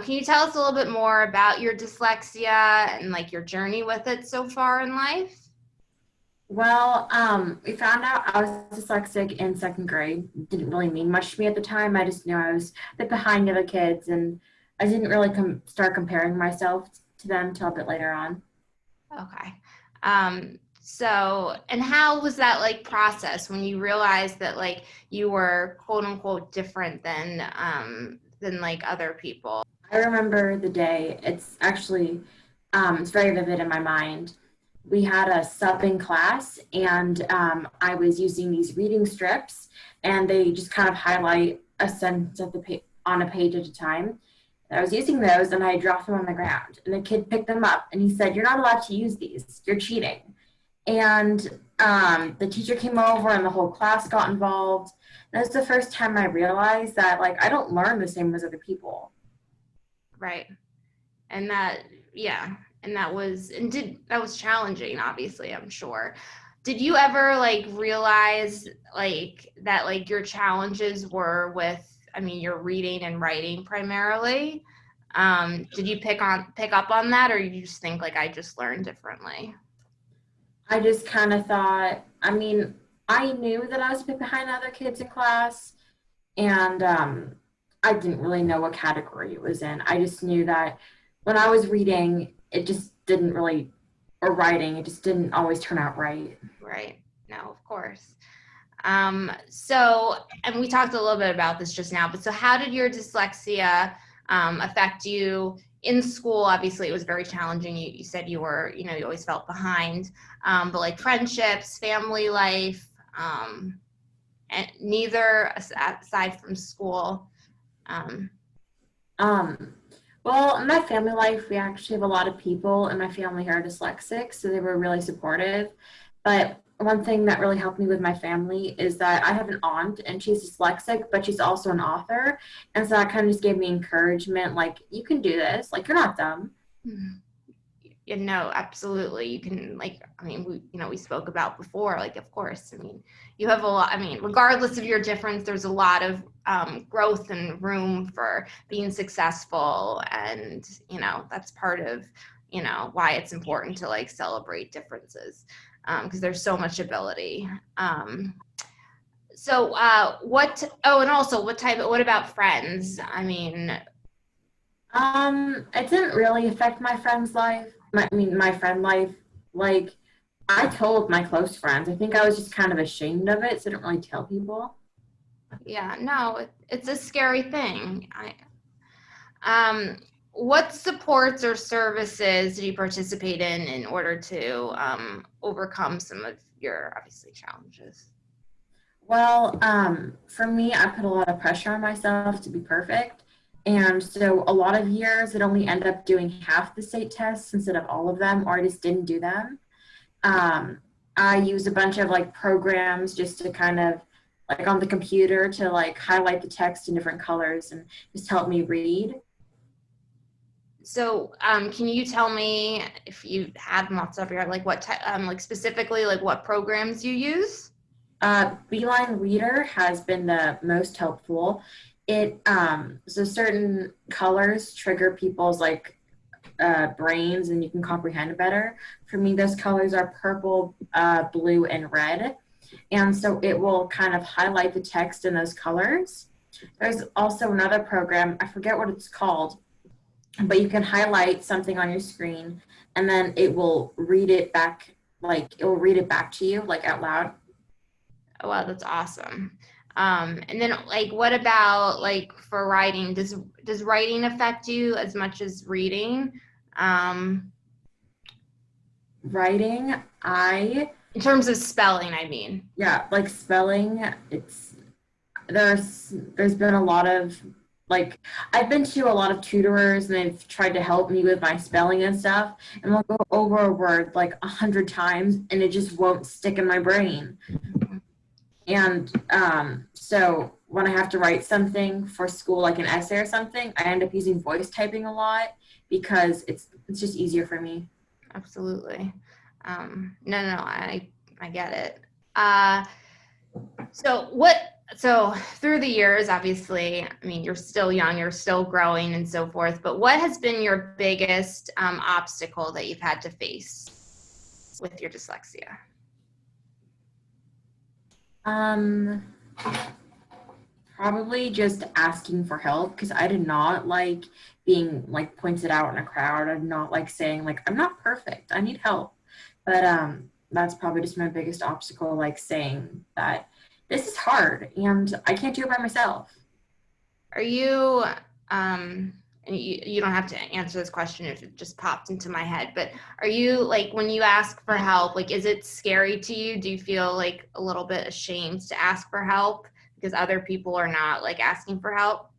Can you tell us a little bit more about your dyslexia and like your journey with it so far in life? Well, we found out I was dyslexic in second grade. It didn't really mean much to me at the time. I just knew I was a bit behind the other kids, and I didn't really start comparing myself to them till a bit later on. Okay. So, and how was that like process when you realized that like you were quote unquote different than like other people? I remember the day. It's very vivid in my mind. We had a sub in class, and I was using these reading strips, and they just kind of highlight a sentence on a page at a time. And I was using those, and I dropped them on the ground, and the kid picked them up, and he said, "You're not allowed to use these. You're cheating." And the teacher came over, and the whole class got involved. That was the first time I realized that, like, I don't learn the same as other people. Right. And that, yeah. And that was challenging, obviously, I'm sure. Did you ever like realize like that like your challenges were with, I mean, your reading and writing primarily? Did you pick up on that, or you just think like I just learned differently? I just kind of thought, I mean, I knew that I was a bit behind the other kids in class, and I didn't really know what category it was in. I just knew that when I was reading, it just didn't really, or writing, it just didn't always turn out right. Right. No, of course. So, and we talked a little bit about this just now, but so how did your dyslexia affect you in school? Obviously, it was very challenging. You said you were, you know, you always felt behind, but like friendships, family life, and neither aside from school. Um, Um, well, in my family life, we actually have a lot of people in my family who are dyslexic, so they were really supportive. But one thing that really helped me with my family is that I have an aunt and she's dyslexic, but she's also an author. And so that kind of just gave me encouragement, like, you can do this, like, you're not dumb. you know, absolutely. You can like, I mean, we spoke about before, like, of course, I mean, you have a lot, I mean, regardless of your difference, there's a lot of growth and room for being successful. And, you know, that's part of, you know, why it's important to like celebrate differences because there's so much ability. And also what about friends? I mean, It didn't really affect my friend's life. My friend life, like, I told my close friends. I think I was just kind of ashamed of it, so I didn't really tell people. yeah, no, it's a scary thing. Um, what supports or services did you participate in order to overcome some of your obviously challenges? Well, for me, I put a lot of pressure on myself to be perfect. And so a lot of years, I'd only end up doing half the state tests instead of all of them, or I just didn't do them. Um, I use a bunch of like programs just to kind of like on the computer to like highlight the text in different colors and just help me read. So, can you tell me if you have them off the top of your head, like like specifically, like what programs you use? Beeline Reader has been the most helpful. So certain colors trigger people's like brains and you can comprehend better. For me, those colors are purple, blue, and red. And so it will kind of highlight the text in those colors. There's also another program, I forget what it's called, but you can highlight something on your screen and then it will read it back, like it will read it back to you, like out loud. Oh, wow, that's awesome. And then like, what about like for writing? Does writing affect you as much as reading? Um, Writing, I, in terms of spelling, I mean. yeah, like spelling, there's been a lot of like I've been to a lot of tutorers and they've tried to help me with my spelling and stuff and we'll go over a word like 100 times and it just won't stick in my brain. And so when I have to write something for school, like an essay or something, I end up using voice typing a lot because it's just easier for me. Absolutely. No, I get it. Uh, so So through the years, obviously, I mean, you're still young, you're still growing and so forth, but what has been your biggest obstacle that you've had to face with your dyslexia? Um, Probably just asking for help because I did not like being like pointed out in a crowd. I did not like saying like I'm not perfect. I need help. But that's probably just my biggest obstacle, like saying that this is hard and I can't do it by myself. Are you, and you don't have to answer this question if it just popped into my head, but are you like, when you ask for help, like, is it scary to you? Do you feel like a little bit ashamed to ask for help because other people are not like asking for help?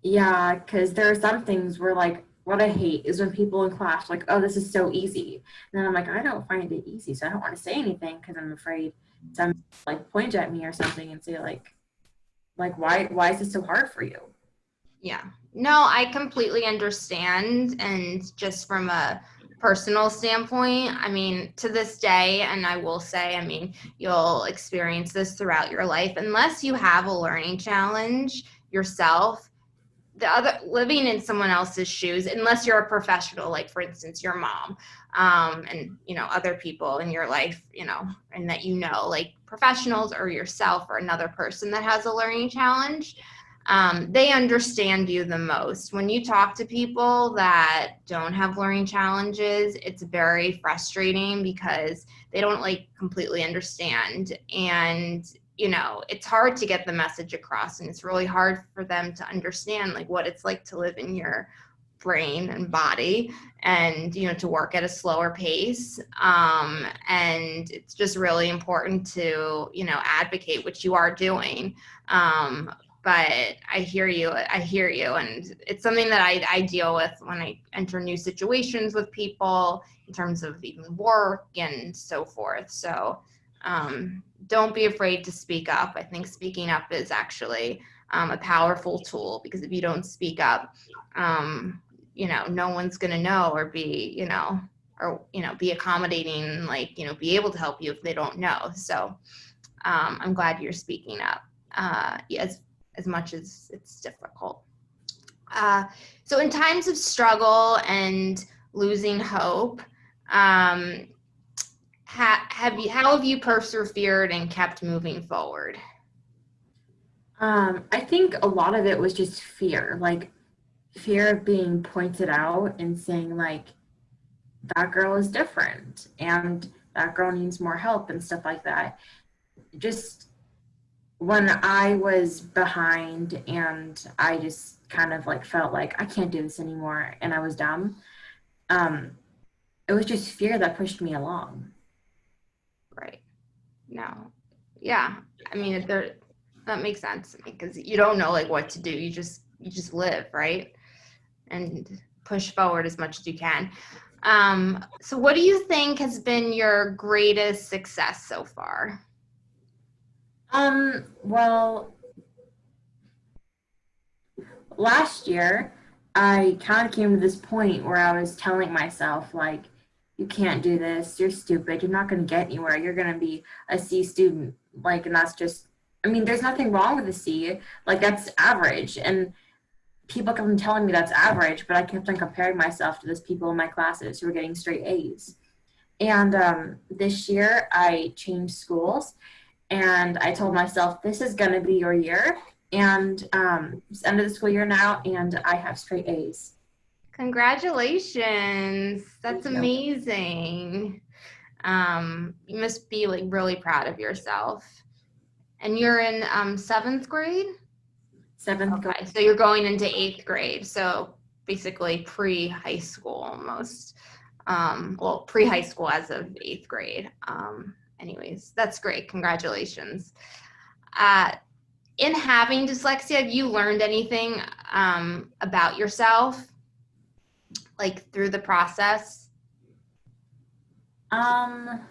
Yeah, because there are some things where like what I hate is when people in class are like, oh, this is so easy. And then I'm like, I don't find it easy, so I don't want to say anything because I'm afraid some like point at me or something and say like why is this so hard for you? Yeah. No, I completely understand. And just from a personal standpoint, I mean, to this day, and I will say, I mean, you'll experience this throughout your life, unless you have a learning challenge yourself, the other living in someone else's shoes, unless you're a professional, like for instance your mom, and other people in your life, and that like professionals or yourself or another person that has a learning challenge, they understand you the most. When you talk to people that don't have learning challenges, it's very frustrating because they don't like completely understand. And it's hard to get the message across, and it's really hard for them to understand like what it's like to live in your brain and body, and to work at a slower pace, and it's just really important to advocate, which you are doing. But I hear you, and it's something that I deal with when I enter new situations with people in terms of even work and so forth. So don't be afraid to speak up. I think speaking up is actually a powerful tool, because if you don't speak up, no one's going to know, or be, be accommodating, like, be able to help you if they don't know. So I'm glad you're speaking up, as much as it's difficult. Uh, so in times of struggle and losing hope, um, how have you persevered and kept moving forward? I think a lot of it was just fear, like fear of being pointed out and saying like that girl is different and that girl needs more help and stuff like that. Just when I was behind and I just kind of like felt like I can't do this anymore and I was dumb, um, it was just fear that pushed me along. Right. No. Yeah. I mean, that makes sense, because you don't know like what to do. You just live, right? And push forward as much as you can. So what do you think has been your greatest success so far? Well, last year, I kind of came to this point where I was telling myself, like, you can't do this. You're stupid. You're not going to get anywhere. You're going to be a C student. Like, and that's just, I mean, there's nothing wrong with a C. Like, that's average. And people kept on telling me that's average, but I kept on comparing myself to those people in my classes who were getting straight A's. And this year, I changed schools and I told myself, this is going to be your year. And it's the end of the school year now, and I have straight A's. Congratulations. That's Thank you. amazing. You must be like really proud of yourself. And you're in seventh grade? Seventh grade. Okay, so you're going into eighth grade. So basically pre-high school almost. Well, pre-high school as of eighth grade. Anyways, that's great. Congratulations. Uh, in having dyslexia, have you learned anything about yourself, like through the process? Um,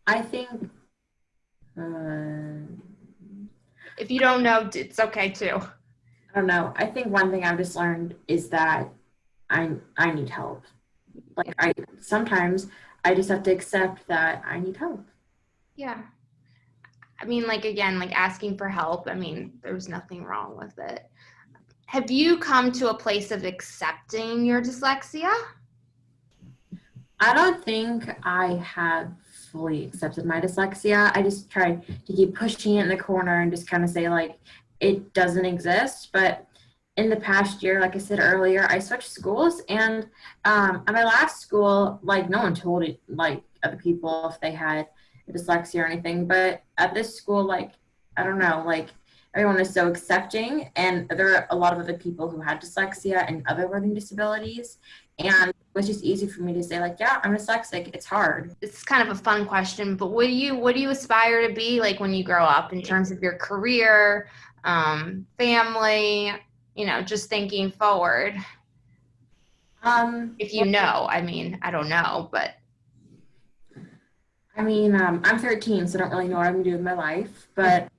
I think, uh, If you don't know, it's okay too. I don't know. I think one thing I've just learned is that I need help. Like I sometimes I just have to accept that I need help. Yeah. I mean, like, again, like asking for help, I mean, there's nothing wrong with it. Have you come to a place of accepting your dyslexia? I don't think I have fully accepted my dyslexia. I just try to keep pushing it in the corner and just kind of say like it doesn't exist. But in the past year, like I said earlier, I switched schools, and at my last school, like no one told it like other people if they had dyslexia or anything. But at this school, like I don't know, like everyone is so accepting, and there are a lot of other people who had dyslexia and other learning disabilities, and it was just easy for me to say like, yeah, I'm dyslexic. It's hard. It's kind of a fun question, but what do you aspire to be like when you grow up in terms of your career, family, just thinking forward? If you know, I mean, I don't know, but I'm 13, so I don't really know what I'm gonna do with my life. But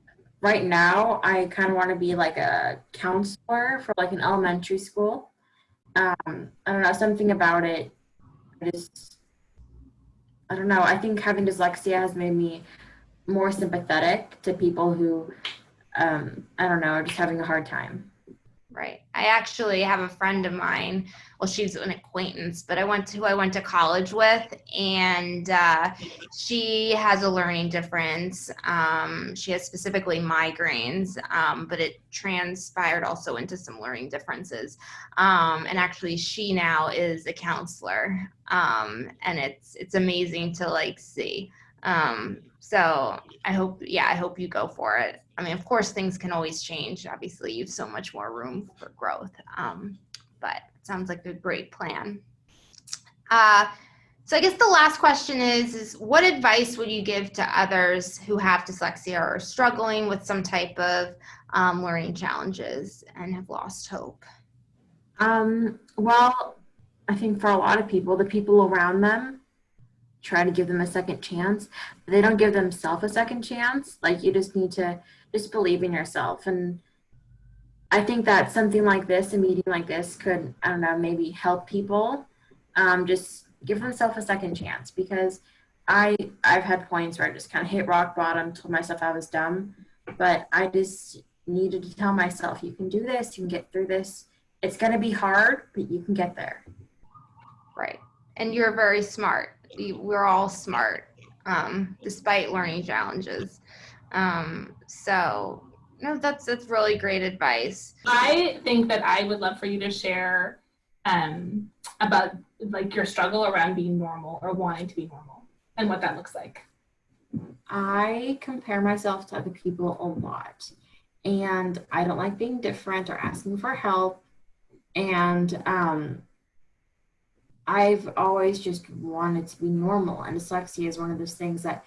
right now, I kind of want to be like a counselor for like an elementary school. I don't know, something about it. I don't know. I think having dyslexia has made me more sympathetic to people who, I don't know, are just having a hard time. right. I actually have a friend of mine. Well, she's an acquaintance, but who I went to college with, and she has a learning difference. She has specifically migraines, but it transpired also into some learning differences. And actually, she now is a counselor, and it's amazing to like see. So I hope you go for it. I mean, of course, things can always change. Obviously, you have so much more room for growth. But it sounds like a great plan. So I guess the last question is what advice would you give to others who have dyslexia or are struggling with some type of learning challenges and have lost hope? Well, I think for a lot of people, the people around them try to give them a second chance, but they don't give themselves a second chance. Like you just need to just believe in yourself. And I think that something like this, a meeting like this could, I don't know, maybe help people just give themselves a second chance, because I've had points where I just kind of hit rock bottom, told myself I was dumb, but I just needed to tell myself, you can do this, you can get through this. It's going to be hard, but you can get there. Right. And you're very smart. We're all smart, despite learning challenges. So no, that's really great advice. I think that I would love for you to share about like your struggle around being normal or wanting to be normal and what that looks like. I compare myself to other people a lot, and I don't like being different or asking for help. And I've always just wanted to be normal, and dyslexia is one of those things that,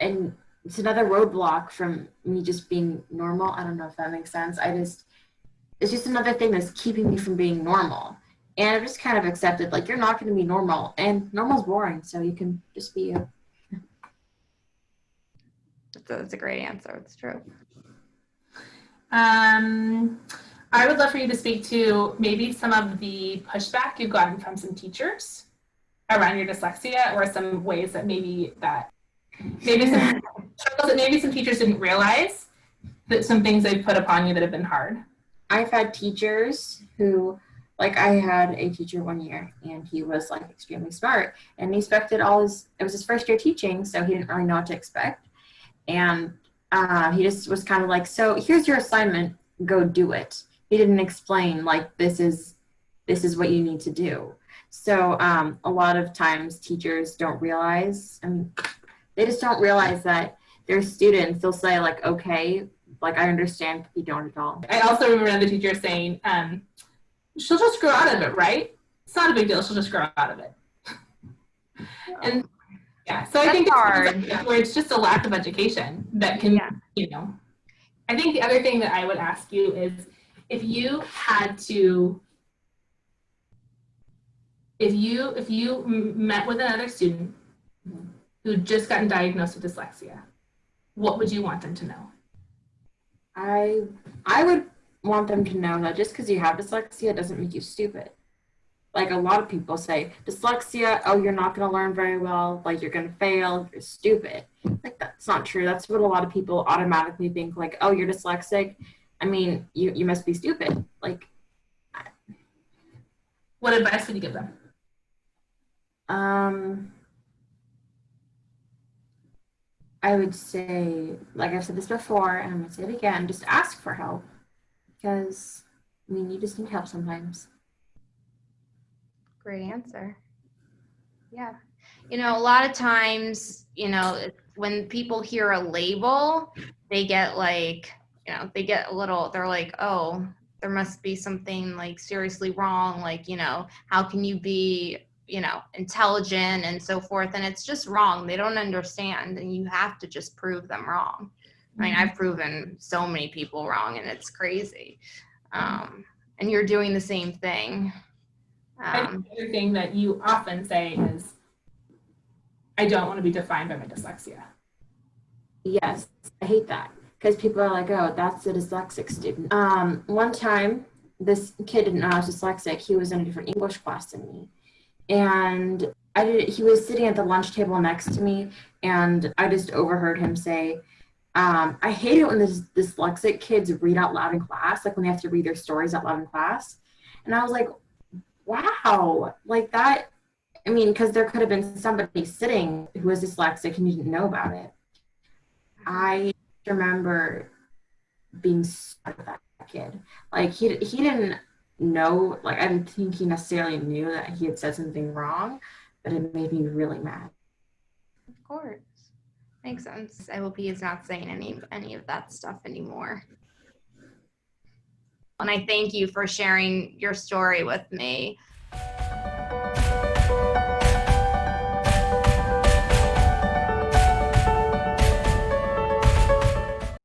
and it's another roadblock from me just being normal. I don't know if that makes sense. It's just another thing that's keeping me from being normal. And I've just kind of accepted, like, you're not going to be normal, and normal's boring, so you can just be you. That's a great answer. It's true. I would love for you to speak to maybe some of the pushback you've gotten from some teachers around your dyslexia, or some ways that maybe some struggles that maybe some teachers didn't realize, that some things they've put upon you that have been hard. I've had teachers who, like, I had a teacher one year, and he was like extremely smart, and he expected it was his first year teaching, so he didn't really know what to expect. And he just was kind of like, so here's your assignment, go do it. He didn't explain like this is what you need to do. So a lot of times teachers don't realize, they just don't realize that their students, they'll say like, okay, like I understand, but you don't at all. I also remember the teacher saying, she'll just grow out of it, right? It's not a big deal, she'll just grow out of it. And yeah, so I think it's where it's just a lack of education that can, I think the other thing that I would ask you is, if you met with another student who'd just gotten diagnosed with dyslexia, what would you want them to know? I would want them to know that just because you have dyslexia doesn't make you stupid. Like a lot of people say, dyslexia, oh, you're not going to learn very well, like you're going to fail, you're stupid. But Like, that's not true. That's what a lot of people automatically think, like, oh, you're dyslexic. I mean, you must be stupid. Like, What advice would you give them? I would say, like I've said this before, and I'm going to say it again, just ask for help. Because, I mean, you just need help sometimes. Great answer. Yeah. You know, a lot of times, you know, when people hear a label, they get like, you know, they get a little, they're like, oh, there must be something like seriously wrong. Like, you know, how can you be, you know, intelligent and so forth? And it's just wrong. They don't understand, and you have to just prove them wrong. I mean, I've proven so many people wrong, and it's crazy. And you're doing the same thing. I think the other thing that you often say is, I don't want to be defined by my dyslexia. Yes, I hate that. Because people are like, oh, that's a dyslexic student. One time, this kid didn't know I was dyslexic. He was in a different English class than me. And he was sitting at the lunch table next to me, and I just overheard him say, I hate it when the dyslexic kids read out loud in class, like when they have to read their stories out loud in class. And I was like, wow, like that. I mean, because there could have been somebody sitting who was dyslexic and you didn't know about it. I remember being sad with that kid. Like, he didn't know, like, I didn't think he necessarily knew that he had said something wrong, but it made me really mad. Of course. Makes sense. I hope he is not saying any of that stuff anymore. And I thank you for sharing your story with me.